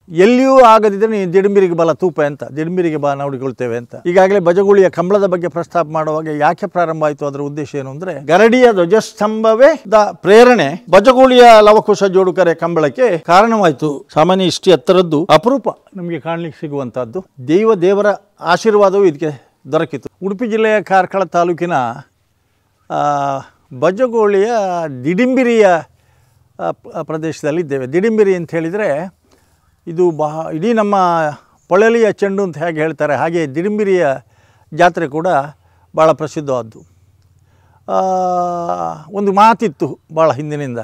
ಎಲ್ಲಿಯೂ ಆಗದಿದ್ದರೆ ನೀನು ದಿಡಂಬಿರಿಗೆ ಬಲ ತೂಪ ಅಂತ, ದಿಡಂಬಿರಿಗೆ ಬಾ ನೋಡಿಕೊಳ್ತೇವೆ ಅಂತ. ಈಗಾಗಲೇ ಬಜಗುಳಿಯ ಕಂಬಳದ ಬಗ್ಗೆ ಪ್ರಸ್ತಾಪ ಮಾಡುವಾಗ ಯಾಕೆ ಪ್ರಾರಂಭ ಆಯಿತು, ಅದರ ಉದ್ದೇಶ ಏನು ಅಂದರೆ, ಗರಡಿಯ ಧ್ವಜಸ್ತಂಭವೇ ಪ್ರೇರಣೆ ಬಜಗುಳಿಯ ಲವಕುಶ ಜೋಡುಕರೆ ಕಂಬಳಕ್ಕೆ ಕಾರಣವಾಯಿತು. ಸಾಮಾನ್ಯ ಇಷ್ಟು ಎತ್ತರದ್ದು ಅಪರೂಪ ನಮಗೆ ಕಾಣಲಿಕ್ಕೆ ಸಿಗುವಂತಹದ್ದು. ದೇವರ ಆಶೀರ್ವಾದವೂ ಇದಕ್ಕೆ ದೊರಕಿತು. ಉಡುಪಿ ಜಿಲ್ಲೆಯ ಕಾರ್ಕಳ ತಾಲೂಕಿನ ಬಜಗೋಳಿಯ ದಿಡಿಂಬಿರಿಯ ಪ್ರದೇಶದಲ್ಲಿದ್ದೇವೆ. ದಿಡಿಂಬಿರಿ ಅಂತ ಹೇಳಿದರೆ ಇದು ಇಡೀ ನಮ್ಮ ಪೊಳಲಿಯ ಚೆಂಡು ಅಂತ ಹೇಗೆ ಹೇಳ್ತಾರೆ ಹಾಗೆ ದಿಡಿಂಬಿರಿಯ ಜಾತ್ರೆ ಕೂಡ ಭಾಳ ಪ್ರಸಿದ್ಧವಾದ್ದು. ಒಂದು ಮಾತಿತ್ತು ಭಾಳ ಹಿಂದಿನಿಂದ,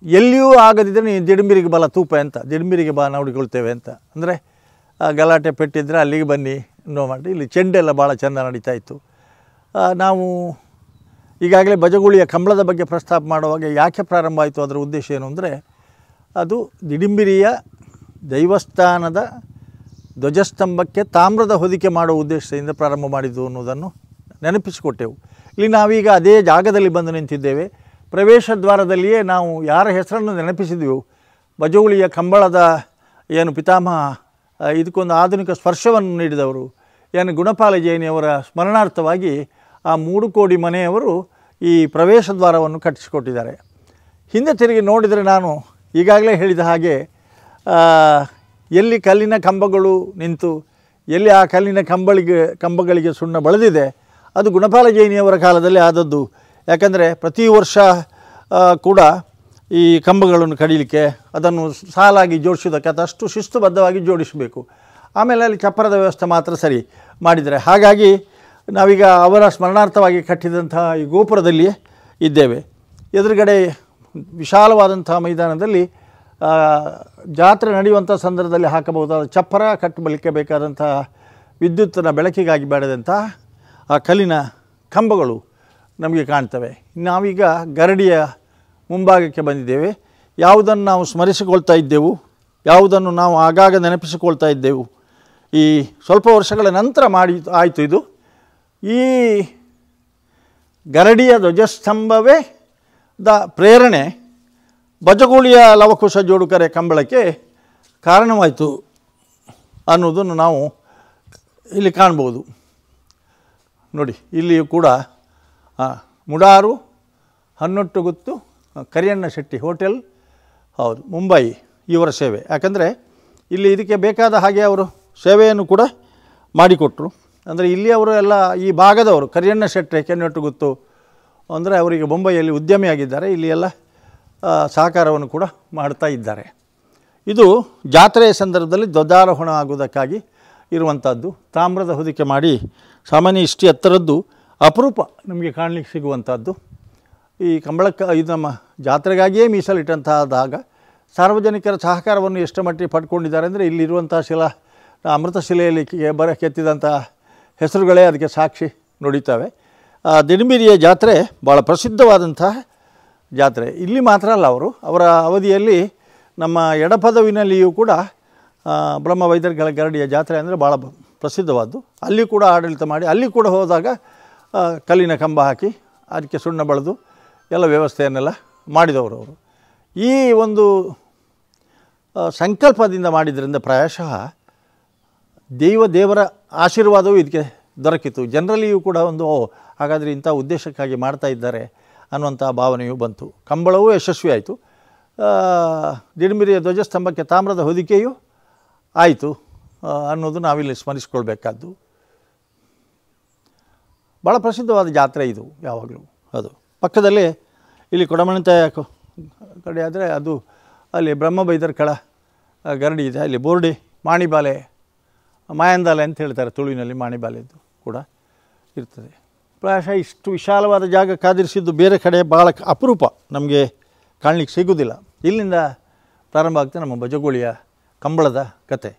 ಎಲ್ಲಿಯೂ ಆಗದಿದ್ದರೆ ನೀನು ದಿಡಂಬಿರಿಗೆ ಬಲ ತೂಪ ಅಂತ, ದಿಡಂಬಿರಿಗೆ ಬಾ ನೋಡಿಕೊಳ್ತೇವೆ ಅಂತ. ಅಂದರೆ ಗಲಾಟೆ ಪೆಟ್ಟಿದ್ರೆ ಅಲ್ಲಿಗೆ ಬನ್ನಿ ಅನ್ನೋ ಮಾಡಿ ಇಲ್ಲಿ ಚೆಂಡೆಲ್ಲ ಭಾಳ ಚೆಂದ ನಡೀತಾ ಇತ್ತು. ನಾವು ಈಗಾಗಲೇ ಬಜಗುಳಿಯ ಕಂಬಳದ ಬಗ್ಗೆ ಪ್ರಸ್ತಾಪ ಮಾಡುವಾಗ ಯಾಕೆ ಪ್ರಾರಂಭ ಆಯಿತು, ಅದರ ಉದ್ದೇಶ ಏನು ಅಂದರೆ, ಅದು ದಿಡಿಂಬಿರಿಯ ದೈವಸ್ಥಾನದ ಧ್ವಜಸ್ತಂಭಕ್ಕೆ ತಾಮ್ರದ ಹೊದಿಕೆ ಮಾಡುವ ಉದ್ದೇಶದಿಂದ ಪ್ರಾರಂಭ ಮಾಡಿದ್ದು ಅನ್ನೋದನ್ನು ನೆನಪಿಸಿಕೊಟ್ಟೆವು. ಇಲ್ಲಿ ನಾವೀಗ ಅದೇ ಜಾಗದಲ್ಲಿ ಬಂದು ನಿಂತಿದ್ದೇವೆ. ಪ್ರವೇಶ ದ್ವಾರದಲ್ಲಿಯೇ ನಾವು ಯಾರ ಹೆಸರನ್ನು ನೆನಪಿಸಿದೆವು, ಬಜಗುಳಿಯ ಕಂಬಳದ ಏನು ಪಿತಾಮಹ, ಇದಕ್ಕೊಂದು ಆಧುನಿಕ ಸ್ಪರ್ಶವನ್ನು ನೀಡಿದವರು ಏನು ಗುಣಪಾಲ ಜೈನಿಯವರ ಸ್ಮರಣಾರ್ಥವಾಗಿ ಆ 3 ಕೋಡಿ ಮನೆಯವರು ಈ ಪ್ರವೇಶ ದ್ವಾರವನ್ನು ಕಟ್ಟಿಸಿಕೊಟ್ಟಿದ್ದಾರೆ. ಹಿಂದೆ ತಿರುಗಿ ನೋಡಿದರೆ ನಾನು ಈಗಾಗಲೇ ಹೇಳಿದ ಹಾಗೆ ಎಲ್ಲಿ ಕಲ್ಲಿನ ಕಂಬಗಳು ನಿಂತು ಎಲ್ಲಿ ಆ ಕಲ್ಲಿನ ಕಂಬಗಳಿಗೆ ಸುಣ್ಣ ಬಳದಿದೆ ಅದು ಗುಣಪಾಲ ಜೈನಿಯವರ ಕಾಲದಲ್ಲಿ ಆದದ್ದು. ಯಾಕಂದರೆ ಪ್ರತಿ ವರ್ಷ ಕೂಡ ಈ ಕಂಬಗಳನ್ನು ಕಡಿಲಿಕ್ಕೆ ಅದನ್ನು ಸಾಲಾಗಿ ಜೋಡಿಸೋದಕ್ಕೆ ಅದಷ್ಟು ಶಿಸ್ತುಬದ್ಧವಾಗಿ ಜೋಡಿಸಬೇಕು. ಆಮೇಲೆ ಅಲ್ಲಿ ಚಪ್ಪರದ ವ್ಯವಸ್ಥೆ ಮಾತ್ರ ಸರಿ ಮಾಡಿದರೆ. ಹಾಗಾಗಿ ನಾವೀಗ ಅವರ ಸ್ಮರಣಾರ್ಥವಾಗಿ ಕಟ್ಟಿದಂತಹ ಈ ಗೋಪುರದಲ್ಲಿಯೇ ಇದ್ದೇವೆ. ಎದುರುಗಡೆ ವಿಶಾಲವಾದಂಥ ಮೈದಾನದಲ್ಲಿ ಜಾತ್ರೆ ನಡೆಯುವಂಥ ಸಂದರ್ಭದಲ್ಲಿ ಹಾಕಬಹುದಾದ ಚಪ್ಪರ ಕಟ್ಟಬಲಿಕ್ಕೆ ಬೇಕಾದಂಥ ವಿದ್ಯುತ್ತಿನ ಬೆಳಕಿಗಾಗಿ ಬೇಡದಂಥ ಆ ಕಲ್ಲಿನ ಕಂಬಗಳು ನಮಗೆ ಕಾಣ್ತವೆ. ನಾವೀಗ ಗರಡಿಯ ಮುಂಭಾಗಕ್ಕೆ ಬಂದಿದ್ದೇವೆ. ಯಾವುದನ್ನು ನಾವು ಸ್ಮರಿಸಿಕೊಳ್ತಾ ಇದ್ದೆವು, ಯಾವುದನ್ನು ನಾವು ಆಗಾಗ ನೆನಪಿಸಿಕೊಳ್ತಾ ಇದ್ದೆವು, ಈ ಸ್ವಲ್ಪ ವರ್ಷಗಳ ನಂತರ ಆಯಿತು. ಇದು ಈ ಗರಡಿಯ ಧ್ವಜಸ್ತಂಭವೇ ಪ್ರೇರಣೆ ಬಜಗುಳಿಯ ಲವಕುಶ ಜೋಡುಕರೆ ಕಂಬಳಕ್ಕೆ ಕಾರಣವಾಯಿತು ಅನ್ನೋದನ್ನು ನಾವು ಇಲ್ಲಿ ಕಾಣ್ಬೋದು. ನೋಡಿ, ಇಲ್ಲಿಯೂ ಕೂಡ ಮುಡಾರು ಹನ್ನೊಟ್ಟುಗುತ್ತು ಕರಿಯಣ್ಣ ಶೆಟ್ಟಿ ಹೋಟೆಲ್, ಹೌದು, ಮುಂಬೈ, ಇವರ ಸೇವೆ. ಯಾಕಂದರೆ ಇಲ್ಲಿ ಇದಕ್ಕೆ ಬೇಕಾದ ಹಾಗೆ ಅವರು ಸೇವೆಯನ್ನು ಕೂಡ ಮಾಡಿಕೊಟ್ರು. ಅಂದರೆ ಇಲ್ಲಿ ಅವರು ಎಲ್ಲ ಈ ಭಾಗದವರು, ಕರಿಯಣ್ಣ ಶೆಟ್ಟಿ ಕೆನ್ನೊಟ್ಟುಗುತ್ತು ಅಂದರೆ ಅವರಿಗೆ ಮುಂಬೈಯಲ್ಲಿ ಉದ್ಯಮಿಯಾಗಿದ್ದಾರೆ, ಇಲ್ಲಿ ಎಲ್ಲ ಸಹಕಾರವನ್ನು ಕೂಡ ಮಾಡ್ತಾ ಇದ್ದಾರೆ. ಇದು ಜಾತ್ರೆಯ ಸಂದರ್ಭದಲ್ಲಿ ಧ್ವಜಾರೋಹಣ ಆಗುವುದಕ್ಕಾಗಿ ಇರುವಂಥದ್ದು. ತಾಮ್ರದ ಹೊದಿಕೆ ಮಾಡಿ ಸಾಮಾನ್ಯ ಇಷ್ಟು ಎತ್ತರದ್ದು ಅಪರೂಪ ನಮಗೆ ಕಾಣಲಿಕ್ಕೆ ಸಿಗುವಂಥದ್ದು. ಈ ಇದು ನಮ್ಮ ಜಾತ್ರೆಗಾಗಿಯೇ ಮೀಸಲಿಟ್ಟಂತಹದಾಗ ಸಾರ್ವಜನಿಕರ ಸಹಕಾರವನ್ನು ಎಷ್ಟು ಮಟ್ಟಿಗೆ ಪಡ್ಕೊಂಡಿದ್ದಾರೆ ಅಂದರೆ ಇಲ್ಲಿರುವಂಥ ಅಮೃತ ಶಿಲೆಯಲ್ಲಿ ಕೆತ್ತಿದಂಥ ಹೆಸರುಗಳೇ ಅದಕ್ಕೆ ಸಾಕ್ಷಿ ನುಡಿತವೆ. ದಿಡಂಬಿರಿಯ ಜಾತ್ರೆ ಭಾಳ ಪ್ರಸಿದ್ಧವಾದಂತಹ ಜಾತ್ರೆ. ಇಲ್ಲಿ ಮಾತ್ರ ಅಲ್ಲ, ಅವರ ಅವಧಿಯಲ್ಲಿ ನಮ್ಮ ಎಡಪದವಿನಲ್ಲಿಯೂ ಕೂಡ ಬ್ರಹ್ಮವೈದ್ಯರುಗಳ ಗರಡಿಯ ಜಾತ್ರೆ ಅಂದರೆ ಭಾಳ ಪ್ರಸಿದ್ಧವಾದ್ದು. ಅಲ್ಲಿ ಕೂಡ ಆಡಳಿತ ಮಾಡಿ, ಅಲ್ಲಿ ಕೂಡ ಹೋದಾಗ ಕಲ್ಲಿನ ಕಂಬ ಹಾಕಿ ಅದಕ್ಕೆ ಸುಣ್ಣ ಬಳಿದು ಎಲ್ಲ ವ್ಯವಸ್ಥೆಯನ್ನೆಲ್ಲ ಮಾಡಿದವರು ಅವರು. ಈ ಒಂದು ಸಂಕಲ್ಪದಿಂದ ಮಾಡಿದ್ರಿಂದ ಪ್ರಾಯಶಃ ದೇವರ ಆಶೀರ್ವಾದವೂ ಇದಕ್ಕೆ ದೊರಕಿತು. ಜನರಲ್ಲಿಯೂ ಕೂಡ ಒಂದು ಹಾಗಾದರೆ ಇಂಥ ಉದ್ದೇಶಕ್ಕಾಗಿ ಮಾಡ್ತಾ ಇದ್ದಾರೆ ಅನ್ನುವಂಥ ಭಾವನೆಯೂ ಬಂತು. ಕಂಬಳವೂ ಯಶಸ್ವಿ ಆಯಿತು. ದಿಡಂಬಿರಿಯ ಧ್ವಜಸ್ತಂಭಕ್ಕೆ ತಾಮ್ರದ ಹೊದಿಕೆಯೂ ಆಯಿತು ಅನ್ನೋದು ನಾವಿಲ್ಲಿ ಸ್ಮರಿಸ್ಕೊಳ್ಬೇಕಾದ್ದು. ಭಾಳ ಪ್ರಸಿದ್ಧವಾದ ಜಾತ್ರೆ ಇದು ಯಾವಾಗಲೂ. ಅದು ಪಕ್ಕದಲ್ಲೇ ಇಲ್ಲಿ ಕೊಡಮಣಿತಾಯ ಕಡೆ ಆದರೆ ಅದು ಅಲ್ಲಿ ಬ್ರಹ್ಮಬೈದರ್ಕಳ ಗರಡಿ ಇದೆ. ಅಲ್ಲಿ ಬೋರ್ಡಿ ಮಾಣಿಬಾಲೆ ಮಾಯಂದಾಲೆ ಅಂತ ಹೇಳ್ತಾರೆ, ತುಳುವಿನಲ್ಲಿ ಮಾಣಿಬಾಲೆದ್ದು ಕೂಡ ಇರ್ತದೆ. ಪ್ರಾಯಶಃ ಇಷ್ಟು ವಿಶಾಲವಾದ ಜಾಗ ಕಾದಿರಿಸಿದ್ದು ಬೇರೆ ಕಡೆ ಭಾಳ ಅಪರೂಪ, ನಮಗೆ ಕಾಣಲಿಕ್ಕೆ ಸಿಗೋದಿಲ್ಲ. ಇಲ್ಲಿಂದ ಪ್ರಾರಂಭ ಆಗ್ತದೆ ನಮ್ಮ ಬಜಗುಳಿಯ ಕಂಬಳದ ಕತೆ.